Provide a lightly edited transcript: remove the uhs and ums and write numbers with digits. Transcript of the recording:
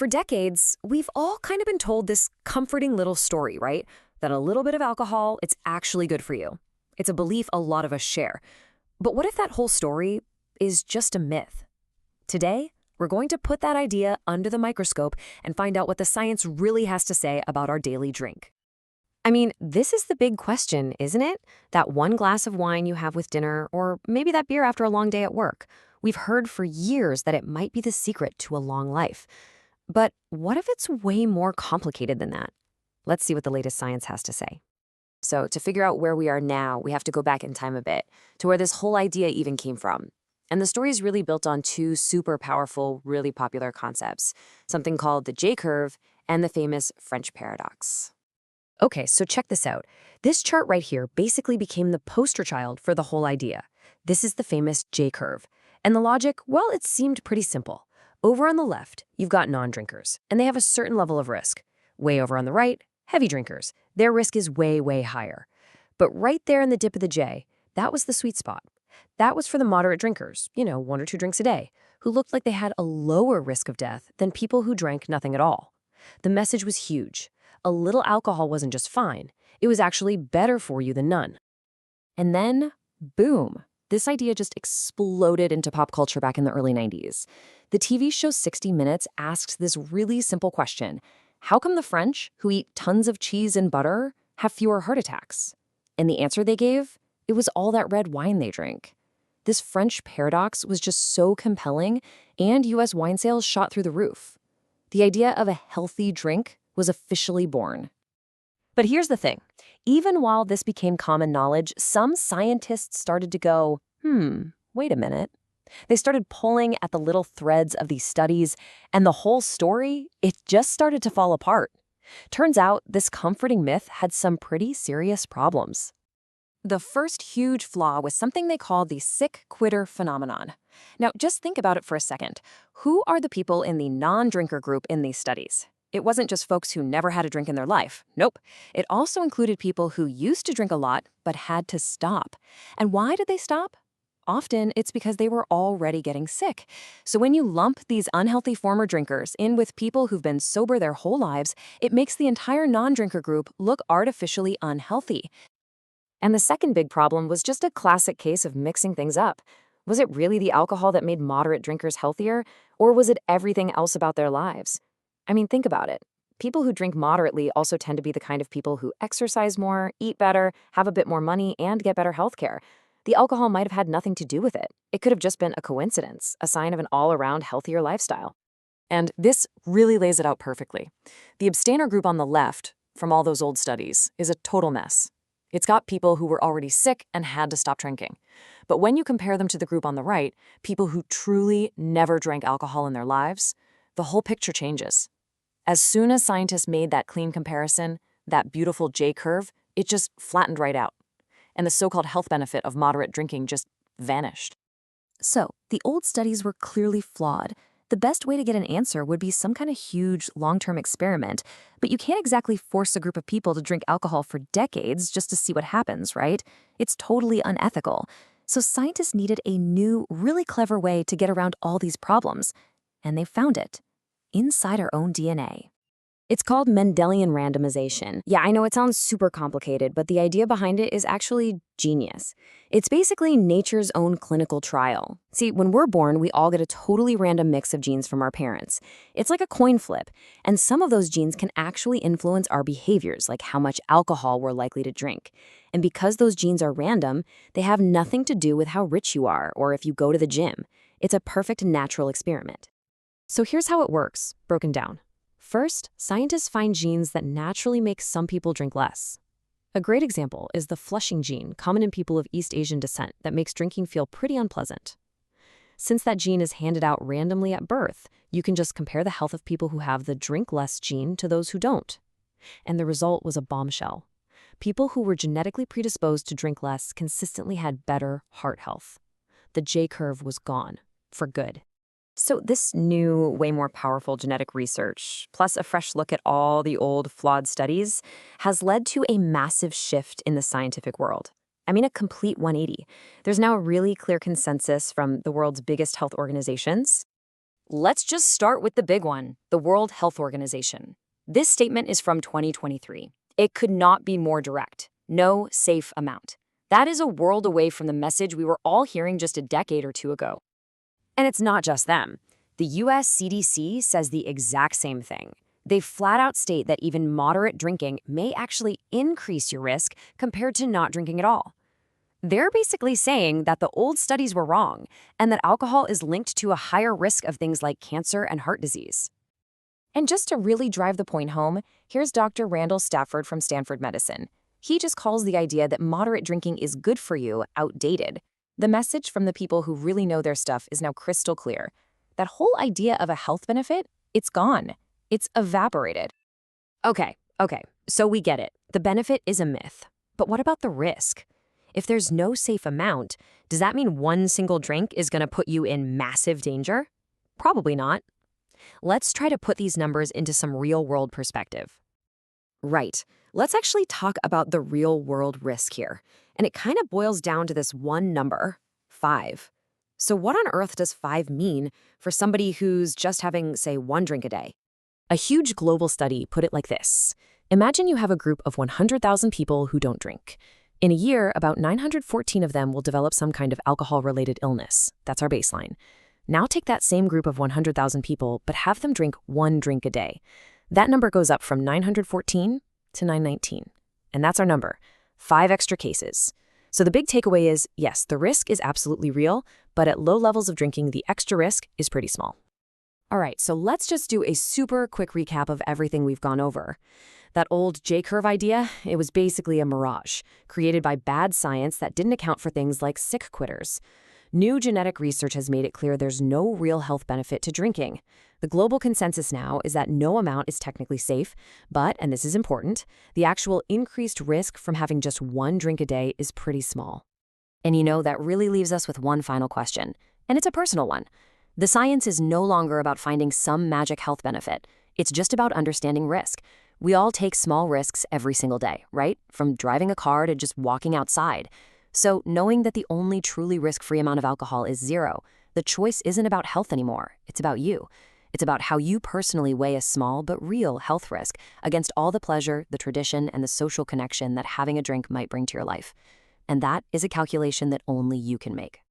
For decades, we've all kind of been told this comforting little story, right? That a little bit of alcohol, it's actually good for you. It's a belief a lot of us share. But what if that whole story is just a myth? Today, we're going to put that idea under the microscope and find out what the science really has to say about our daily drink. I mean, this is the big question, isn't it? That one glass of wine you have with dinner, or maybe that beer after a long day at work. We've heard for years that it might be the secret to a long life. But what if it's way more complicated than that? Let's see what the latest science has to say. So to figure out where we are now, we have to go back in time a bit, to where this whole idea even came from. And the story is really built on two super powerful, really popular concepts, something called the J-curve and the famous French paradox. Okay, so check this out. This chart right here basically became the poster child for the whole idea. This is the famous J-curve. And the logic, well, it seemed pretty simple. Over on the left, you've got non-drinkers, and they have a certain level of risk. Way over on the right, heavy drinkers. Their risk is way, way higher. But right there in the dip of the J, that was the sweet spot. That was for the moderate drinkers, 1 or 2 drinks a day, who looked like they had a lower risk of death than people who drank nothing at all. The message was huge. A little alcohol wasn't just fine. It was actually better for you than none. And then, boom, this idea just exploded into pop culture back in the early 90s. The TV show 60 Minutes asked this really simple question. How come the French, who eat tons of cheese and butter, have fewer heart attacks? And the answer they gave? It was all that red wine they drink. This French paradox was just so compelling, and U.S. wine sales shot through the roof. The idea of a healthy drink was officially born. But here's the thing. Even while this became common knowledge, some scientists started to go, wait a minute. They started pulling at the little threads of these studies, and the whole story, it just started to fall apart. Turns out this comforting myth had some pretty serious problems. The first huge flaw was something they called the sick quitter phenomenon. Now, just think about it for a second. Who are the people in the non-drinker group in these studies? It wasn't just folks who never had a drink in their life. Nope. It also included people who used to drink a lot but had to stop. And why did they stop? Often, it's because they were already getting sick. So when you lump these unhealthy former drinkers in with people who've been sober their whole lives, it makes the entire non-drinker group look artificially unhealthy. And the second big problem was just a classic case of mixing things up. Was it really the alcohol that made moderate drinkers healthier, or was it everything else about their lives? I mean, think about it. People who drink moderately also tend to be the kind of people who exercise more, eat better, have a bit more money, and get better health care. The alcohol might have had nothing to do with it. It could have just been a coincidence, a sign of an all-around healthier lifestyle. And this really lays it out perfectly. The abstainer group on the left, from all those old studies, is a total mess. It's got people who were already sick and had to stop drinking. But when you compare them to the group on the right, people who truly never drank alcohol in their lives, the whole picture changes. As soon as scientists made that clean comparison, that beautiful J-curve, it just flattened right out. And the so-called health benefit of moderate drinking just vanished. So, the old studies were clearly flawed. The best way to get an answer would be some kind of huge, long-term experiment, but you can't exactly force a group of people to drink alcohol for decades just to see what happens, right? It's totally unethical. So scientists needed a new, really clever way to get around all these problems, and they found it inside our own DNA. It's called Mendelian randomization. Yeah, I know it sounds super complicated, but the idea behind it is actually genius. It's basically nature's own clinical trial. See, when we're born, we all get a totally random mix of genes from our parents. It's like a coin flip, and some of those genes can actually influence our behaviors, like how much alcohol we're likely to drink. And because those genes are random, they have nothing to do with how rich you are or if you go to the gym. It's a perfect natural experiment. So here's how it works, broken down. First, scientists find genes that naturally make some people drink less. A great example is the flushing gene, common in people of East Asian descent, that makes drinking feel pretty unpleasant. Since that gene is handed out randomly at birth, you can just compare the health of people who have the drink less gene to those who don't. And the result was a bombshell. People who were genetically predisposed to drink less consistently had better heart health. The J-curve was gone, for good. So this new, way more powerful genetic research, plus a fresh look at all the old flawed studies, has led to a massive shift in the scientific world. I mean, a complete 180. There's now a really clear consensus from the world's biggest health organizations. Let's just start with the big one, the World Health Organization. This statement is from 2023. It could not be more direct. No safe amount. That is a world away from the message we were all hearing just a decade or two ago. And it's not just them. The US CDC says the exact same thing. They flat out state that even moderate drinking may actually increase your risk compared to not drinking at all. They're basically saying that the old studies were wrong and that alcohol is linked to a higher risk of things like cancer and heart disease. And just to really drive the point home, here's Dr. Randall Stafford from Stanford Medicine. He just calls the idea that moderate drinking is good for you outdated. The message from the people who really know their stuff is now crystal clear. That whole idea of a health benefit, it's gone. It's evaporated. Okay, so we get it. The benefit is a myth. But what about the risk? If there's no safe amount, does that mean one single drink is going to put you in massive danger? Probably not. Let's try to put these numbers into some real-world perspective. Right. Let's actually talk about the real-world risk here. And it kind of boils down to this one number, 5. So what on earth does 5 mean for somebody who's just having, say, one drink a day? A huge global study put it like this. Imagine you have a group of 100,000 people who don't drink. In a year, about 914 of them will develop some kind of alcohol-related illness. That's our baseline. Now take that same group of 100,000 people, but have them drink one drink a day. That number goes up from 914 to 919. And that's our number, 5 extra cases. So the big takeaway is, yes, the risk is absolutely real, but at low levels of drinking, the extra risk is pretty small. All right, so let's just do a super quick recap of everything we've gone over. That old J-curve idea, it was basically a mirage, created by bad science that didn't account for things like sick quitters. New genetic research has made it clear there's no real health benefit to drinking. The global consensus now is that no amount is technically safe, but, and this is important, the actual increased risk from having just one drink a day is pretty small. And that really leaves us with one final question, and it's a personal one. The science is no longer about finding some magic health benefit. It's just about understanding risk. We all take small risks every single day, right? From driving a car to just walking outside. So knowing that the only truly risk-free amount of alcohol is 0, the choice isn't about health anymore. It's about you. It's about how you personally weigh a small but real health risk against all the pleasure, the tradition, and the social connection that having a drink might bring to your life. And that is a calculation that only you can make.